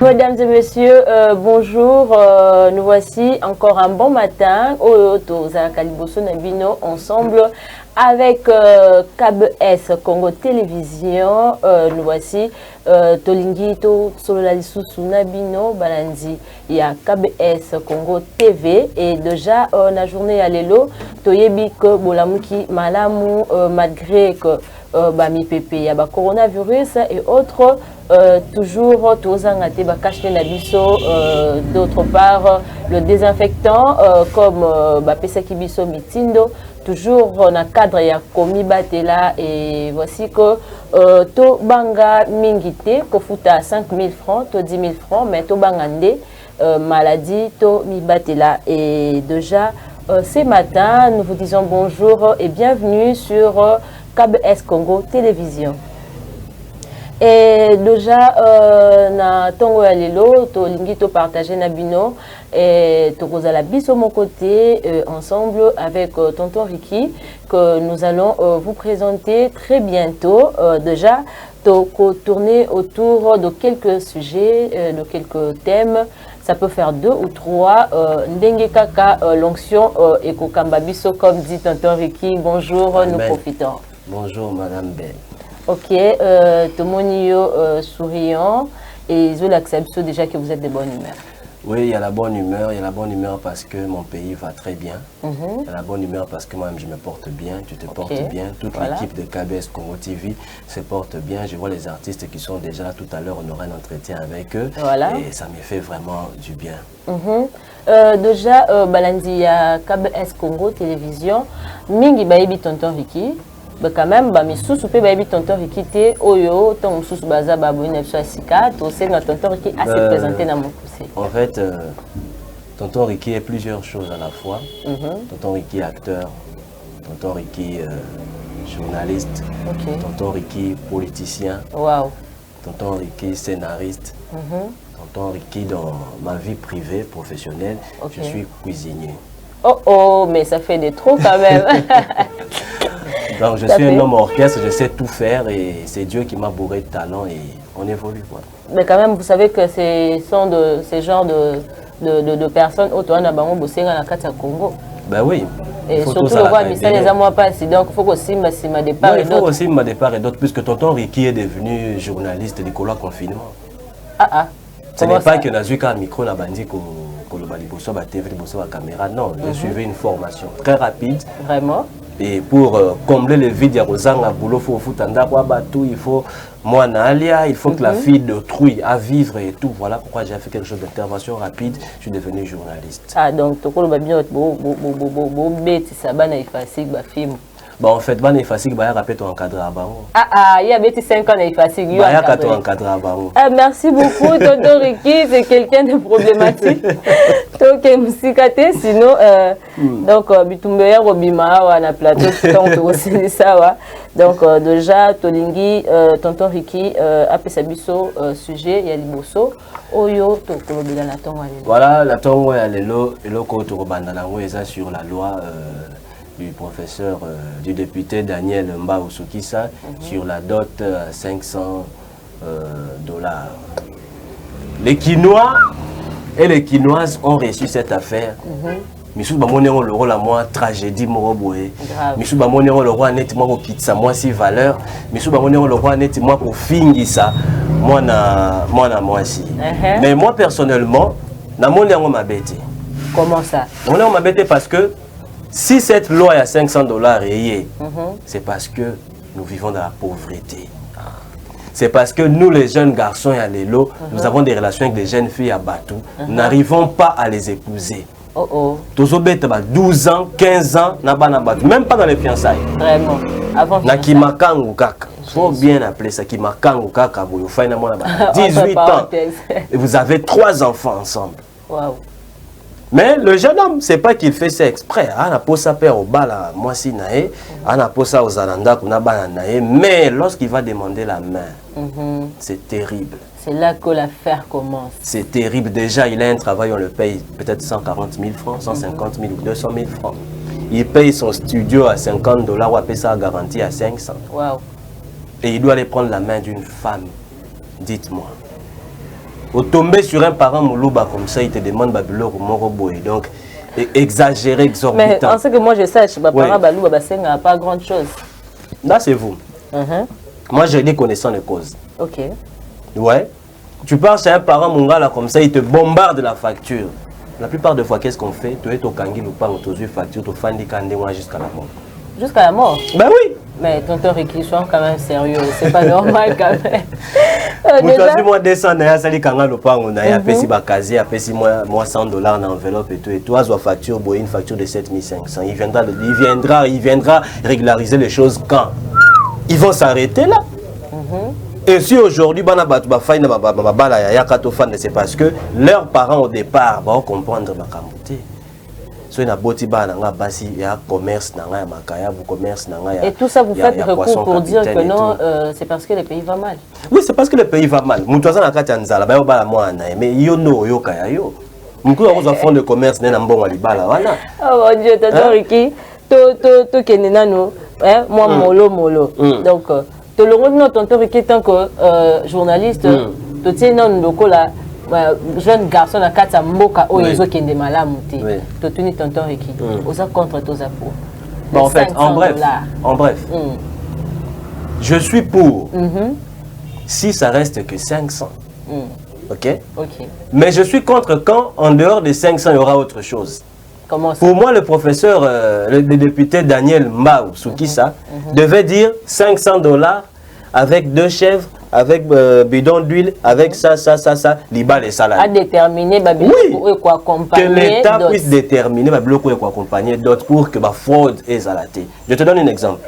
Mesdames et messieurs, bonjour. Nous voici encore un bon matin au Kaliboso Nabino ensemble avec KBS Congo Télévision. Nous voici Tolingito Sololisusu Nabino Balanzi. Il y a KBS Congo TV et déjà la journée à l'élo Toyebi que Bolamuki Malamu malgré que Bami Pepe il y a coronavirus et autres. Toujours Tozangate Bakache Nabiso, d'autre part le désinfectant comme Bapesa Kibiso Mitindo, toujours dans le cadre ya Komi Batela et voici que To Banga Mingite, Kofuta 5 000 francs, To 10 000 francs, mais To Bangande maladie, To Mi Batela. Et déjà ce matin, nous vous disons bonjour et bienvenue sur KBS Congo Télévision. Et déjà, na tongo ya lelo, to lingi to partager na bino et to kozala biso mon côté ensemble avec tonton Ricky que nous allons vous présenter très bientôt. Déjà, to tourner autour de quelques sujets, de quelques thèmes. Ça peut faire 2 ou 3. Ndenge kaka l'onction et kokamba biso comme dit tonton Ricky. Bonjour, amen. Nous profitons. Bonjour Madame Belle. Ok, Tomonio souriant et je l'accepte déjà que vous êtes de bonne humeur. Oui, il y a la bonne humeur. Il y a la bonne humeur parce que mon pays va très bien. Il y a la bonne humeur parce que moi-même je me porte bien, tu te portes bien. Toute l'équipe de KBS Congo TV se porte bien. Je vois les artistes qui sont déjà là tout à l'heure. On aura un entretien avec eux. Voilà. Et ça me fait vraiment du bien. Déjà, Balandi à KBS Congo Télévision, Mingi Baïbi Tonton Ricky. Quand même, mais sous souper baby tonton Ricky té oyo ton sous baza babu nepso asika to c'est notre tonton Ricky a se présenter dans mon conseil. En fait, tonton Ricky est plusieurs choses à la fois. Tonton Ricky acteur, tonton Ricky journaliste, tonton Ricky politicien, tonton Ricky scénariste, tonton Ricky dans ma vie privée professionnelle, je suis cuisinier. Oh, mais ça fait des trop quand même. Donc je suis un homme orchestre, je sais tout faire et c'est Dieu qui m'a bourré de talent et on évolue quoi. Mais quand même, vous savez que ce sont de ces genres de personnes autour de Bango bossé dans la carte Congo. Ben oui. Et surtout le roi Michel les amours passés, donc il faut aussi ma départ et d'autres. Il faut aussi ma départ et d'autres puisque tonton Ricky est devenu journaliste du confinement. Ce n'est pas que Nazuka micro n'a bandi que le baliboso ba TV bosso ba caméra, non, je suivais une formation très rapide. Vraiment. Et pour combler le vide, il y a Rosanga boulot, il faut il faut moi Nalia, il faut que la fille d'autrui à vivre et tout. Voilà pourquoi j'ai fait quelque chose d'intervention rapide. Je suis devenu journaliste. Ah donc tu connais bien ça va facile ba film. Bon, en fait, il est facile de rappeler ton encadré à Bango. Il y a 5 ans, il est facile. Il y a ton encadré à Bango. Merci beaucoup, tonton Ricky, c'est quelqu'un de problématique. Donc, sinon, donc, Bitumbeya, Robima, on a plateau, donc, c'est ça. Donc, déjà, Tolingi, tonton Ricky, après sa biso, sujet, il y a l'Iboso. Oyo, voilà, la tongue, elle est là, et là, quand tu rebandes sur la loi. Du professeur, du député Daniel Mbaousukisa sur la dot à 500 $. Les Quinois et les Quinoises ont reçu cette affaire. Missou Bamonero le rôle à moi, tragédie moroboué. Missou Bamonero le roi net moi pour quitter ça, moi si valeur. Missou Bamonero le roi net moi pour finir ça, moi si. Mais moi personnellement, na mon m'a bêté. Comment ça? Mon m'a bêté parce que si cette loi est à 500 $, c'est parce que nous vivons dans la pauvreté. C'est parce que nous, les jeunes garçons à l'élo, nous avons des relations avec des jeunes filles à Batou. Nous n'arrivons pas à les épouser. Tous 12 ans, 15 ans, même pas dans les fiançailles. Vraiment. Avant il faut bien appeler ça. 18 ans. Et vous avez 3 enfants ensemble. Wow. Mais le jeune homme, c'est pas qu'il fait ça exprès. On a posé ça au bala, moi si naé, on a posé ça aux alanda, mais lorsqu'il va demander la main, c'est terrible. C'est là que l'affaire commence. C'est terrible. Déjà, il a un travail, on le paye peut-être 140 000 francs, 150 000 ou 200 000 francs. Il paye son studio à 50 $, ou après ça garantie à 500. Wow. Et il doit aller prendre la main d'une femme. Dites-moi. Au tomber sur un parent Moulouba comme ça, il te demande Babylore ou Moroboy. Donc, exagéré, exorbitant. Mais en ce que moi je sache, parent Balouba n'a pas grand chose. Là, c'est vous. Moi, j'ai des connaissances de cause. Ok. Ouais. Tu pars chez un parent Mungala comme ça, il te bombarde la facture. La plupart des fois, qu'est-ce qu'on fait? Tu es au Kangi, ou pas, tu as facture, tu fais des candés jusqu'à la mort. Jusqu'à la mort? Ben oui. Mais tonton Ricky, sois quand même sérieux, c'est pas normal quand même. Déjà, moi, 200 naira, ça dit quand le pan, on a payé ma casier, a payé moi $100 dans l'enveloppe et tout. Et toi, tu as facture, une facture de 7500. Il viendra régulariser les choses quand? Ils vont s'arrêter là. Et si aujourd'hui, c'est parce que leurs parents au départ vont comprendre ma camouflage. So na boti ba na nga basi ya commerce na nga ya makaya bu commerce na nga ya. Et tout ça vous faites recours pour dire que non c'est parce que le pays va mal. Oui, c'est parce que le pays va mal. Mutu na kati nzala ba yo bala mwana mais yo no yo kaya yo. Mutu ko za fond de commerce na mbongo libala wana. Oh mon Dieu, tonton Ricky, to kenena no moi molo. Donc to longo no tonton Ricky tant que journaliste to tiens non lokola jeune garçon à 4 mboka oyezo kende malamu te to tuni tonton Ricky oza contre tous apôts. En fait, en bref je suis pour si ça reste que 500. OK. Mais je suis contre quand en dehors de 500 il y aura autre chose. Comment ça? Pour moi le professeur le député Daniel Mbao Soukissa devait dire $500 avec 2 chèvres, avec bidon d'huile, avec ça, liba les salades. À déterminer, que l'État puisse déterminer accompagner d'autres pour que la fraude est zalaté. Je te donne un exemple.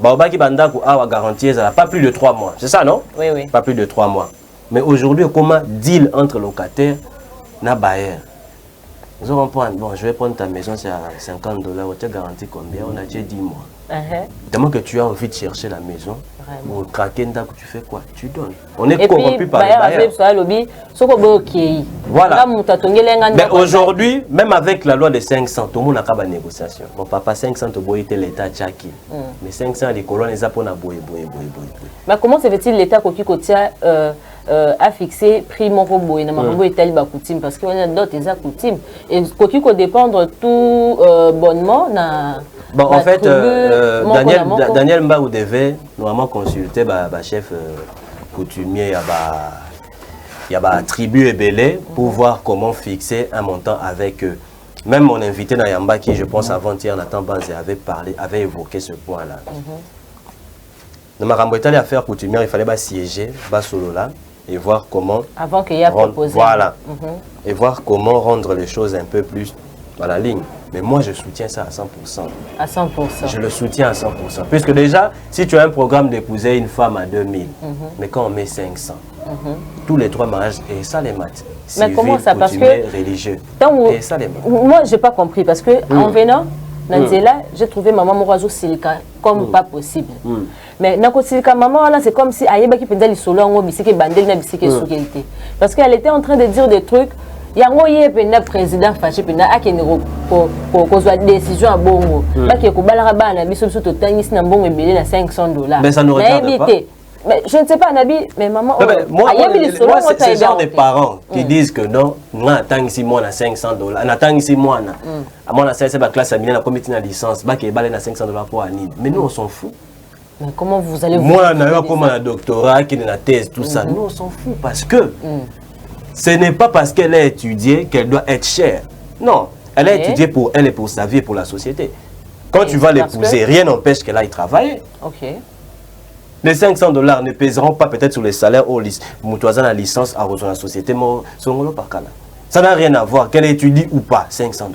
Baoba qui bandaku a garantie pas plus de 3 mois. C'est ça, non? Oui. Pas plus de 3 mois. Mais aujourd'hui, comment deal entre locataires et bailleurs? Bon, je vais prendre ta maison, c'est à $50. On te garantit combien? On a déjà 10 mois. Tellement que tu as envie de chercher la maison, ou craquer, tu fais quoi? Tu donnes. On est corrompu par les bailleurs. Voilà. Mais aujourd'hui, même avec la loi de 500, tout le monde n'a pas de négociation. Mon papa, 500, tu l'État tchaki. Mais 500, les colonnes, ils ont pour boy. Mais comment se fait-il l'État a fixé prix Moroboy, coutume parce qu'il y a d'autres coutumes et qui dépendre tout bonnement bon en fait Daniel Mbao devait normalement consulter le chef coutumier il y a tribu et belé pour voir comment fixer un montant avec eux. Même mon invité Nayamba qui je pense avant-hier Nathan Banzé avait évoqué ce point là. Dans ma rambouetale affaire coutumière il fallait siéger solo là et voir comment avant qu'il y ait proposé. Voilà. Et voir comment rendre les choses un peu plus à la ligne. Mais moi, je soutiens ça à 100%. À 100%. Je le soutiens à 100%. Puisque déjà, si tu as un programme d'épouser une femme à 2000, mais quand on met 500, tous les 3 mariages, et ça les maths. Mais comment ça? Parce que religieux. Et ça les maths. Moi, je n'ai pas compris. Parce que en venant, Nanzela, j'ai trouvé maman Mourazo Silika comme pas possible. Mais Nako Silika, maman, là, c'est comme si Ayeba qui faisait les solos en bisque bandel na bisque soukelité. Parce qu'elle était en train de dire des trucs. Il y a un président fâché, il y a une décision à Bongo. Il y a un $500. Mais ça ne regarde pas. Mais je ne sais pas, Nabi, mais maman, moi c'est ce genre de parents qui disent que non, on attend ici moi à $500, on attend ici moi à c'est la classe à la comité de licence, bah qui est balé à $500 pour Anine. Mais nous on s'en fout. Mais comment vous allez vous moi on a comme un doctorat qui est la thèse tout ça, nous on s'en fout parce que ce n'est pas parce qu'elle a étudié qu'elle doit être chère. Non, elle a étudié pour elle et pour sa vie et pour la société. Quand tu vas l'épouser, rien n'empêche qu'elle aille travailler. OK. Les $500 ne pèseront pas peut-être sur les salaires au lycée. Moutouazan la licence à rejoindre la société. Ça n'a rien à voir. Qu'elle étudie ou pas, $500.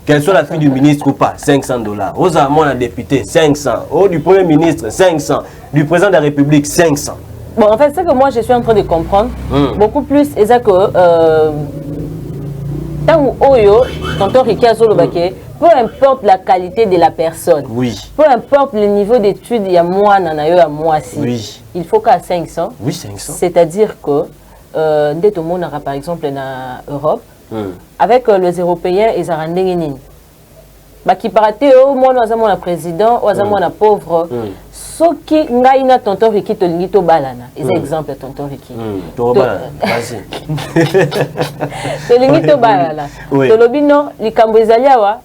Qu'elle soit la fille du ministre ou pas, $500. Aux amants, la députée, 500. Au du premier ministre, 500. Du président de la République, 500. Bon, en fait, c'est que moi, je suis en train de comprendre beaucoup plus. Et ça que tant ou Oyo, tonton Ricky Azolobake, peu importe la qualité de la personne, peu importe le niveau d'études, il y a moi, il y a moi aussi. Il faut qu'à 500. Oui, 500. C'est-à-dire que, dès tout le monde aura par exemple en Europe, avec les Européens, ils ont rendu Bah qui paraté au moins nous avons un président, nous avons un pauvre. Ce qui ngai na tonton Ricky to lingi to balana. C'est exemple tonton Ricky. To balana. Vas-y. To lingi to balana. To lobino likambo ezalia wa.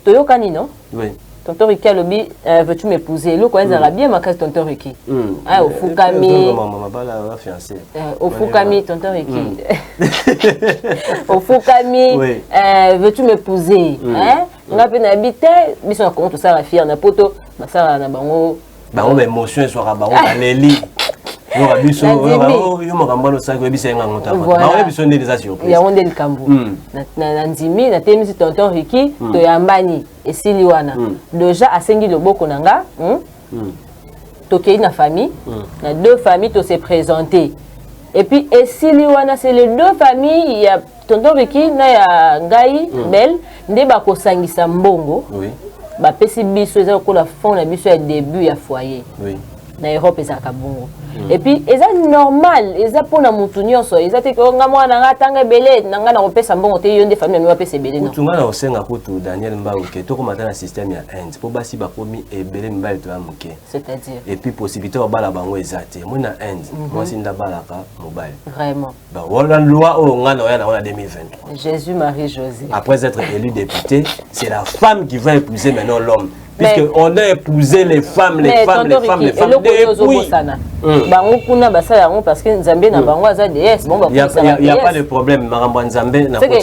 To yokani non? Oui. Tonton Ricky a lobby, veux-tu m'épouser? Le quoi ça bien ma case tonton Ricky. Ah au Fukami. Au Fukami tonton Ricky. Au Fukami, veux-tu m'épouser? Hein? On a peine habité, mais on compte ça la fille en a poto, ma ça na bango. Bango émotion soit bango aleli. Yo rabiso yo makamba lo sako ebisa nga ngota. Bango ebiso ndeli za surprise. Ya onde likambu. Na ndimi na temi tonton Ricky to yambani esili wana. Déjà asengi loboko nanga, tokei na famille, na deux familles to se présenter. Et puis esili wana c'est les deux familles, il y a tonton Ricky na ya ngai belle nde ba ko sangisa mbongo. Oui. Ba pesi biso eza ko la fond na biso ya début ya foyer. Oui. Na Europe eza ka bongo. Et puis eza normal, eza pona mutu nyonso, eza te ko nga mwana nga tanga belé nanga na kopesa mbongo te yonde famille na pesa belé non. Tunga na osenga kutu Daniel Mbao ke to komata na système ya Inde. Po basi ba komi ebelé mbali to amuke. C'est-à-dire et puis possibilité wa bala bango ezate. Moi na Inde, moi sinda balaka mobile. Vraiment. Ba wala loi o nga na ya 2023. Jésus Marie José. Après être élu député, c'est la femme qui va épouser maintenant l'homme. Puisqu'on a épousé les femmes, les femmes depuis. Parce que Nzambé n'a pas DS. Il n'y a pas de problème. Marambo Nzambé n'a pas de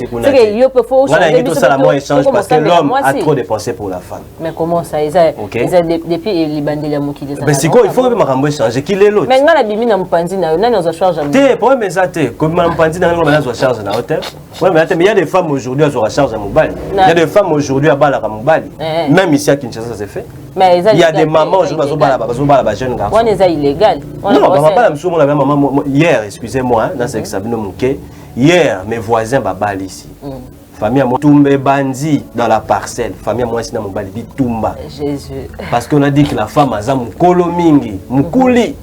échange parce que l'homme a trop dépensé pour la femme. Mais comment ça? Depuis les bandits mais c'est quoi? Il faut que Marambo échange. Qui est l'autre? Mais la bimi na mpanzi na on a charge. Té, problème mais ça té. Comme mpanzi na on a charge na hôtel. Ouais, mais il y a des femmes aujourd'hui à sur charge à Mobali. Il y a des femmes aujourd'hui à Balaka Mobali. Même ici à Kinshasa ça s'est fait. Mais il y a des mamans aujourd'hui à jeunes garçons. On est illégal. Non, hier, excusez-moi, dans ce que hier, mes voisins babal ici. Famille à moi, Toumbe Bandi dans la parcelle. Famille à moi, c'est dans mon bali, Toumba. Jésus. Parce qu'on a dit que la femme a Moukolo Mingi, Moukouli.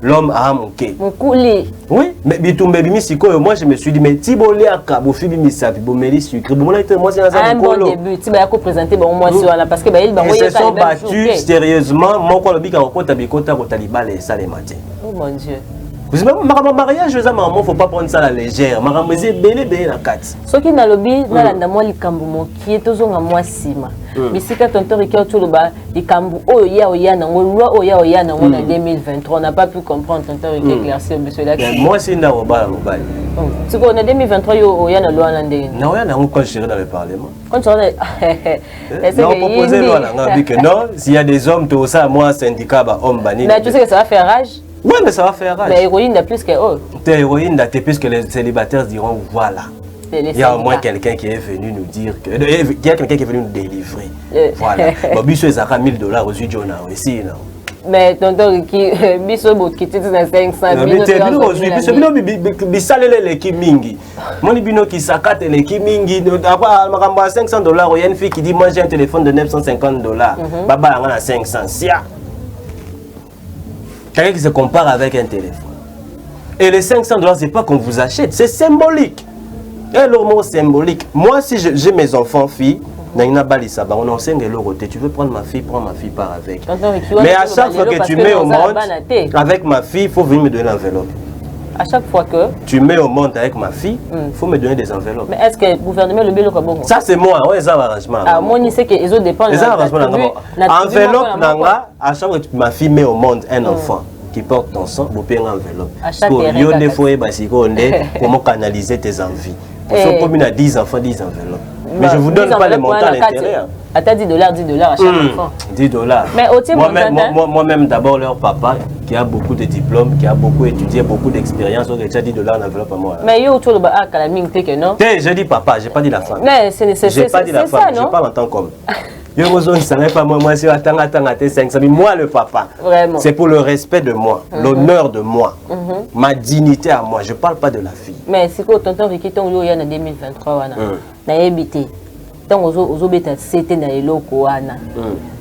L'homme a Mouké. Moukouli. Oui, mais Bitoumbe Bimisiko, moi je me suis dit, mais Tibolé a Kabofi Bimisapi, Bomeli sucré. Moi, c'est un bon début. Tu vas présenter moi parce que ils se sont battus sérieusement. Moi, quand le bic a rencontré Tabikota, au Taliban, et ça les matin. Oh mon Dieu. Vous savez, mariage, il ne faut pas prendre ça à la légère. Maman, c'est belé la carte. Ce qui n'a lobby, n'a moi les camboumons qui est toujours à moi sima. Mais si quand on te regarde tout le bas, les cambou oya na loi oya na 2023, on n'a pas pu comprendre ton temps éclairci monsieur là. Moi c'est na roba mobile. Tu connais 2023 oya na loi landé. Na oya na quand je serai dans le parlement. Quand tu on proposé loi na dit que non, s'il y a des hommes tout ça moi syndicat ba homme bani. Mais tu sais que ça va faire rage. Oui, mais ça va faire rage. Mais héroïne n'a plus que eux. T'es héroïne n'a plus que les célibataires diront voilà. Il y a au moins quelqu'un qui est venu nous dire que. Il y a quelqu'un qui est venu nous délivrer. Voilà. Bon, Bisso, ça a $1000 aux yeux aussi, non? Mais tonton qui Bisso, qui était dans 500 000. Bisso, l'équipe Mingi. Mon bino qui s'accate l'équipe Mingi. Après, $500, il y a une fille qui dit moi j'ai un téléphone de $950. Baba, on a 500. Quelqu'un qui se compare avec un téléphone. Et les $500, c'est pas qu'on vous achète, c'est symbolique. Et le mot symbolique. Moi, si j'ai mes enfants filles, on enseigne l'euro. Tu veux prendre ma fille, prends ma fille, part avec. Mais à chaque fois que tu mets au monde avec ma fille, il faut venir me donner l'enveloppe. À chaque fois que tu mets au monde avec ma fille, il faut me donner des enveloppes. Mais est-ce que le gouvernement le bélo comme ça c'est moi, ouais, ça arrangement. Ah, moi ni sais que les autres dépendent. Les arrangements enveloppe nanga, à chaque fois que ma fille met au monde un enfant qui porte ton sang, vous payez une enveloppe. Pour yo des fois comment canaliser tes envies. Pour ça comme a 10 enfants, 10 enveloppes. Mais je vous donne pas les montants à l'intérieur. À $10 à chaque enfant. $10. Mais moi-même d'abord leur papa qui a beaucoup de diplômes, qui a beaucoup étudié, beaucoup d'expérience, donc déjà $10 en enveloppe à moi. Mais yo tu le bas à la mine que non. Je dis papa, j'ai pas dit la femme. Mais c'est j'ai pas dit la femme, je parle en tant qu'homme. Moi, le papa, c'est pour le respect de moi, l'honneur de moi, ma dignité à moi. Je ne parle pas de la fille. Mais c'est quoi tonton Ricky, ton yo en 2023, na habité. Tant aux obéta, c'était na eloko wana.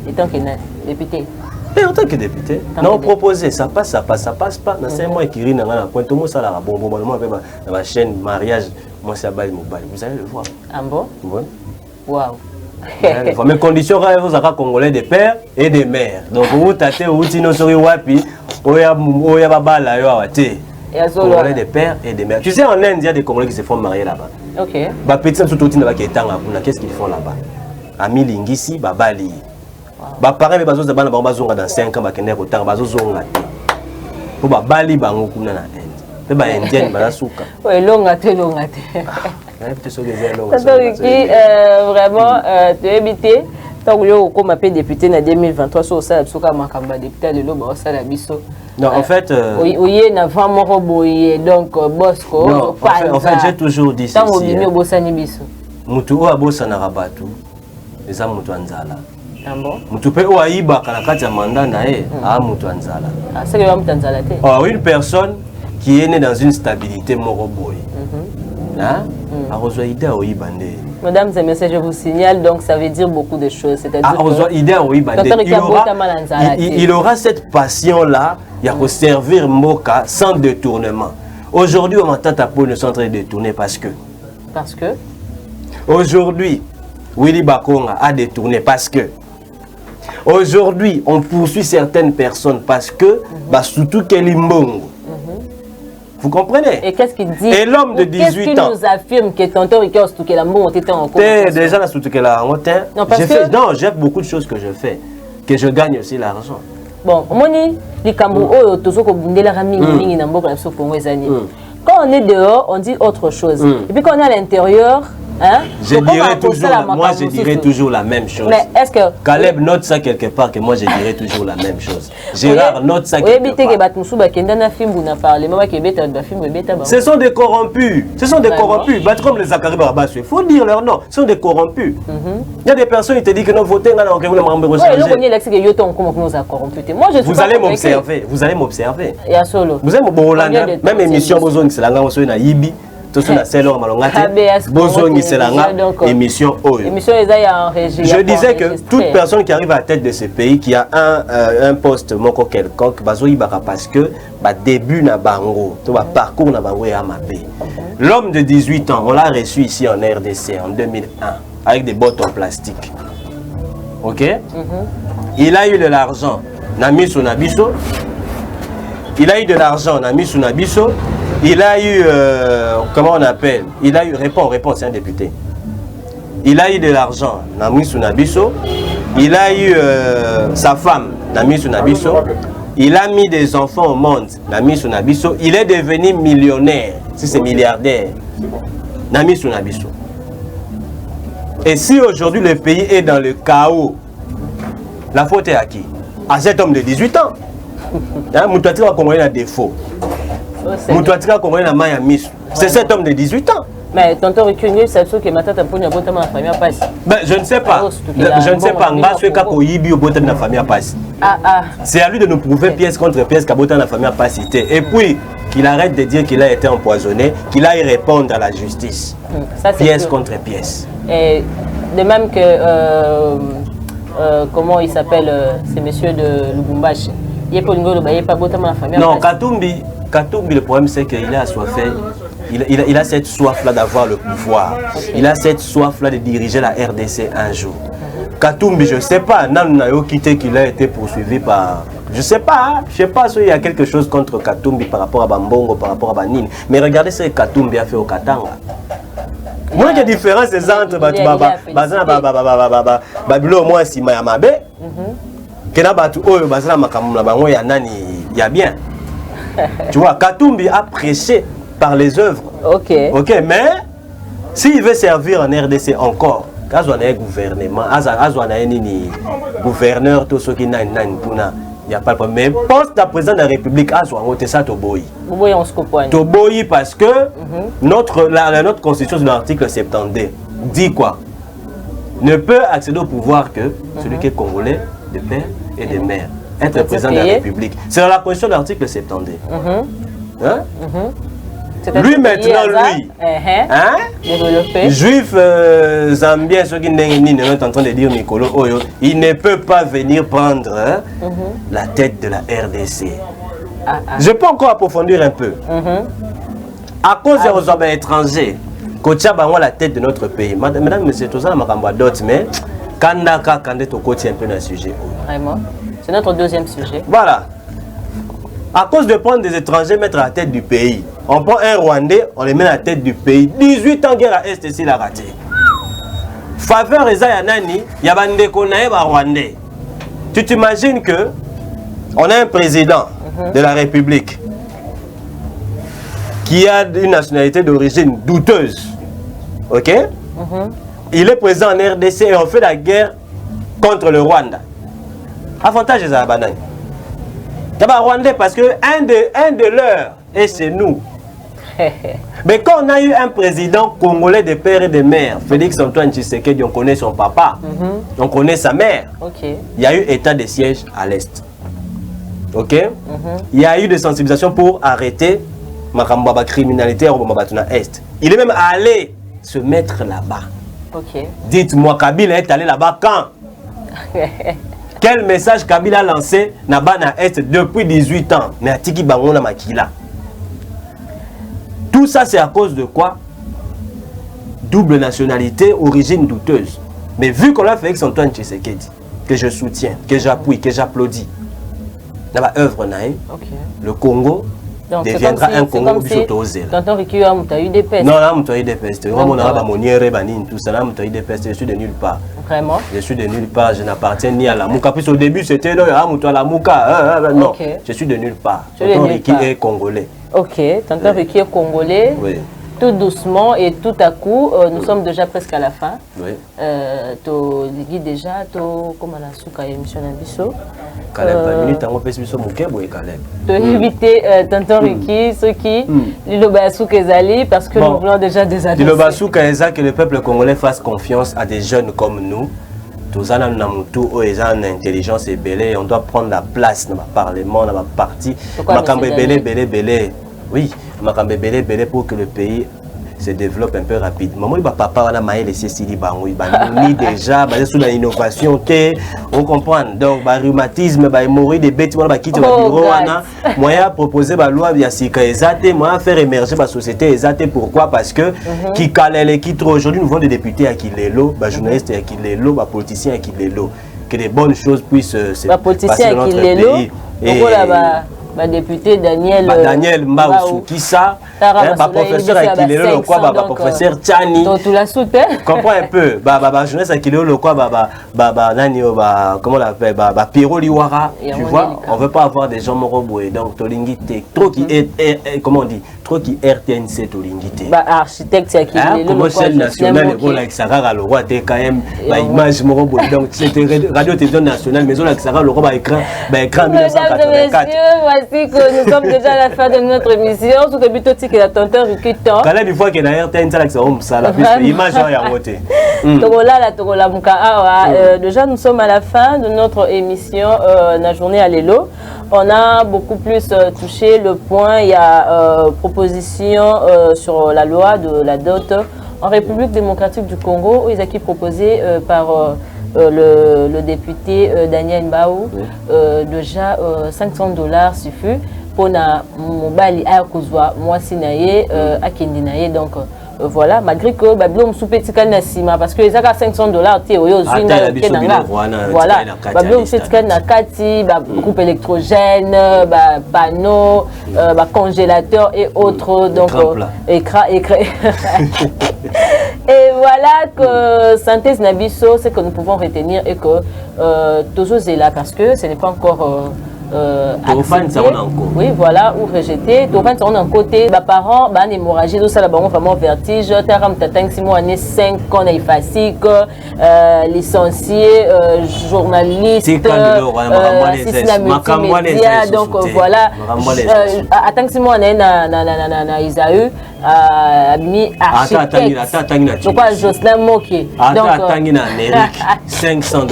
Et tant que député. Et en tant que député, non proposé, ça passe pas. Dans 5 mois, qui rient quand tout le monde ça la bon dans ma chaîne mariage, moi c'est Abali Mobali. Vous allez le voir. Ah bon? Oui. Waouh. Mais condition vous avez congolais des pères et des mères. Donc vous tâtez ou tino sori wapi oya babala yo awate. Congolais des pères et des mères. Tu sais en Inde il y a des Congolais qui se font marier là-bas. OK. Ba petit surtout tina ba ketanga kuna qu'est-ce qu'ils font là-bas? Ami lingisi babali. Ba parents be bazo bana ba bazonga dans 5 ans ba kende ko tanga bazo zonga. Pour babali bango kuna na Inde. Pe ba indienne ba suka. Ouais longa te. Vraiment, tu es habité. Tant que comme appelé député en 2023, sur ça, sur comme un député de l'Oba, ça la biso. Non, en fait. Oui, il y a vraiment roboyé, donc Bosco. Non, en fait, j'ai toujours dit ça. Tant que vous bossani biso. Mutu o abosa na rabatu. Eza mutu anzala. Ah bon? Mutu pe o aiba kana kati ya mandat na e, a mutu anzala. Ah, c'est que mutu anzala te. Oh, une personne qui est née dans une stabilité moroboy. Hein? Mesdames et messieurs, je vous signale, donc ça veut dire beaucoup de choses. Il aura cette passion-là, il va servir Moka sans détournement. Aujourd'hui, on m'entend pour ne sont en train de détourner parce que. Parce que. Aujourd'hui, Willy Bakonga a détourné parce que. Aujourd'hui, on poursuit certaines personnes parce que, surtout Kelimbongo. Vous comprenez? Et qu'est-ce qu'il dit? Et l'homme de 18 ans. Qu'est-ce qu'il nous affirme que tonton Ricky Ostoukéla Mbongo était en cours? Déjà, la Ostoukéla en Non, j'ai beaucoup de choses que je fais, que je gagne aussi l'argent. Bon, Moni, les Kambo, quand on est dehors, on dit autre chose. Et puis quand on est à l'intérieur, hein, moi je dirais toujours la même chose. Mais est-ce que Caleb note ça quelque part que moi je dirais toujours la même chose. Gérard note ça quelque part. Ce sont des corrompus. Ce sont des corrompus. Comme les Zakari Barabas, il faut dire leur nom. Ce sont des corrompus. Il y a des personnes qui te disent que non, votez là, vous allez m'observer. Vous allez m'observer. Vous allez m'observer. Même émission, vous avez une Ibi. Émission. Je disais que toute personne qui arrive à la tête de ce pays, qui a un poste quelconque, parce que début na bango, parcours na bango est l'homme de 18 ans, on l'a reçu ici en RDC en 2001 avec des bottes en plastique. Ok? Il a eu de l'argent, Nami Sunabiso. Il a eu de l'argent, Nami Sunabiso. Il a eu, comment on appelle? Il a eu, réponds, c'est un député. Il a eu de l'argent, Nami Sunabiso. Il a eu sa femme, Nami Sunabiso. Il a mis des enfants au monde, Nami Sunabiso. Il est devenu millionnaire, si c'est milliardaire, Nami Sunabiso. Et si aujourd'hui le pays est dans le chaos, la faute est à qui? À cet homme de 18 ans. Moutouati va comprendre un défaut. C'est cet homme de 18 ans. Mais tonton Ricky, c'est sûr que maintenant, je ne sais pas. Je ne sais pas. C'est à lui de nous prouver pièce contre pièce qu'à la famille a pas cité. Et puis, qu'il arrête de dire qu'il a été empoisonné, qu'il aille répondre à la justice. Pièce contre pièce. Et de même que, comment il s'appelle, ce monsieur de Lubumbashi. Non, Katumbi, le problème c'est qu'il a assoiffé. Il a cette soif-là d'avoir le pouvoir. Il a cette soif-là de diriger la RDC un jour. Katumbi, je ne sais pas, Nanayo quitté qu'il a été poursuivi par... Je ne sais pas s'il y a quelque chose contre Katumbi par rapport à Bambongo, par rapport à Banine. Mais regardez ce que Katumbi a fait au Katanga. Moi, il y a différence entre Babylon, moi, si Mayamabe, il y a bien. Tu vois, Katumbi a prêché par les œuvres. Ok, mais s'il veut servir en RDC encore, il gouverneur, tout ce qui n'a il n'y a pas de problème. Mais poste de président de la République, Toboyi parce que notre constitution de l'article 72 dit quoi? Ne peut accéder au pouvoir que celui qui est congolais de père et de mère. Être président de la République. C'est dans la constitution de l'article 72. Lui maintenant, juif zambien, ceux qui sont en train de dire Nicolo Oyo, il ne peut pas venir prendre la tête de la RDC. Je peux encore approfondir un peu. À cause des étrangers, Kocha bango la tête de notre pays. Mesdames, messieurs, tout ça, ma d'autres, mais Kandaka, Kandé, au côté un peu dans le sujet. Vraiment. C'est notre deuxième sujet. Voilà. À cause de prendre des étrangers, mettre à la tête du pays. On prend un Rwandais, on les met à la tête du pays. 18 ans guerre à Est, ici, il a raté. Faveur Eza Yanani, Yabande Konae Rwandais. Tu t'imagines que on a un président de la République qui a une nationalité d'origine douteuse. Ok? Il est présent en RDC et on fait la guerre contre le Rwanda. Avantage des Abanani. D'abord Rwandais parce que un de leurs est chez nous. Mais quand on a eu un président congolais de père et de mère, Félix Antoine Tshisekedi, on connaît son papa, on connaît sa mère. Il y a eu état de siège à l'Est. Ok? Il y a eu des sensibilisations pour arrêter la criminalité à Est. Il est même allé se mettre là-bas. Dites-moi, Kabila est allé là-bas quand? Quel message Kabila a lancé là-bas à Est depuis 18 ans? Mais à Tiki Bangona Makila. Tout ça, c'est à cause de quoi? Double nationalité, origine douteuse. Mais vu qu'on a fait avec Antoine Tshisekedi, que je soutiens, que j'appuie, que j'applaudis, dans ma œuvre, le Congo deviendra un Congo bisotoze. Tonton Ricky, tu as eu des pestes? Non, là, tu as eu des pestes. Je suis de nulle part. Vraiment? Je suis de nulle part, je n'appartiens ni à la Mouka. Puis au début, c'était là, à la Mouka. Non, je suis de nulle part. Tonton Ricky est congolais. Ok, Tonton Ricky est congolais. Oui. Tout doucement et tout à coup, nous sommes déjà presque à la fin. Oui. Tu déjà, comme on a su quand émission d'ambition. Caleb, minute en fait sur mon cœur, oui, Caleb. Tu éviter Tonton Ricky, ceux qui l'Ilobassou Kezali, parce que nous voulons déjà des adultes. L'Ilobassou Kezali, que le peuple congolais fasse confiance à des jeunes comme nous. Tous en Namutu, ils ont une intelligence et belé. On doit prendre la place dans le parlement, dans le parti. Makambe belé. Oui, Makambe belé pour que le pays se développe un peu rapidement. Moi, papa, on a maillé les Cécilie Bangou. Ni déjà, basé sur l'innovation, on comprend. Donc, le rhumatisme, mourir des bêtes, on va quitter le bureau. Moi, j'ai proposé la loi via Sika Ezate, moi, faire émerger la société Ezate. Pourquoi? Parce que, qui calait, qui trop aujourd'hui, nous voyons des députés à Kilelo, des journalistes à Kilelo, des politiciens à Kilelo. Que des bonnes choses puissent se passer dans notre pays. Député Daniel Mbaoussou Kissa, professeur Akilelo le quoi, professeur Tchani. Tu l'as soutenu? Comprends un peu, jeunesse Akilelo le quoi, comment on l'appelle, Pierrot Liwara, tu vois, on veut pas avoir des gens moroboués, donc Tolingité, trop qui est, comment on dit, trop qui RTNC Tolingité. Architecte Akilelo. Comme chaîne nationale, le rôle avec Sarah le roi, t'es quand même, image morobouée, donc c'était radio-télévision nationale, mais on a Sarah le roi, écran 1984. Que nous sommes déjà à la fin de notre émission. Tout le but aussi que la tonton Ricky temps. Quand il faut que la RTN ça la image à voter. Déjà nous sommes à la fin de notre émission la journée à l'élo. On a beaucoup plus touché le point. Il y a proposition sur la loi de la dot en République démocratique du Congo, où ils ont été proposés par le député Daniel Mbaou, déjà $500 suffit pour na mobali à kozwa mwasi naye akendi naye. Donc voilà, malgré que Babylon soupetika na sima parce que les $500 té oyo zwinga kenanga. Voilà, Babylon soupetika na kati groupe électrogène, panneau, congélateur et autres, donc écran. Et voilà que synthèse Nabiso, c'est que nous pouvons retenir et que toujours est là parce que ce n'est pas encore accepté. Oui, voilà, ou rejeté. Tofan, on a un côté, les parents, une hémorragie, tout ça, vraiment vertige. Taram Tatang, 6 mois, 5 ans, fatigue, licencié, journaliste, multimédia. Donc voilà, à 6 mois, Isaü. Architecte. Pourquoi Jocelyn Moké? $500.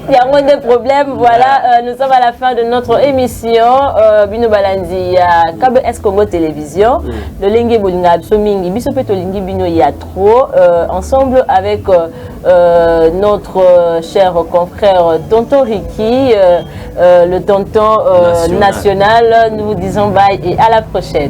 Il y a moins de problèmes. Voilà, nous sommes à la fin de notre émission. Bino Balandi, KBS Congo Télévision. Le Lingi Bolinga Absomingi, Bisopeto Lingi Bino, il y a trop. Ensemble avec notre cher confrère Tonton Ricky, le tonton national, nous vous disons bye et à la prochaine.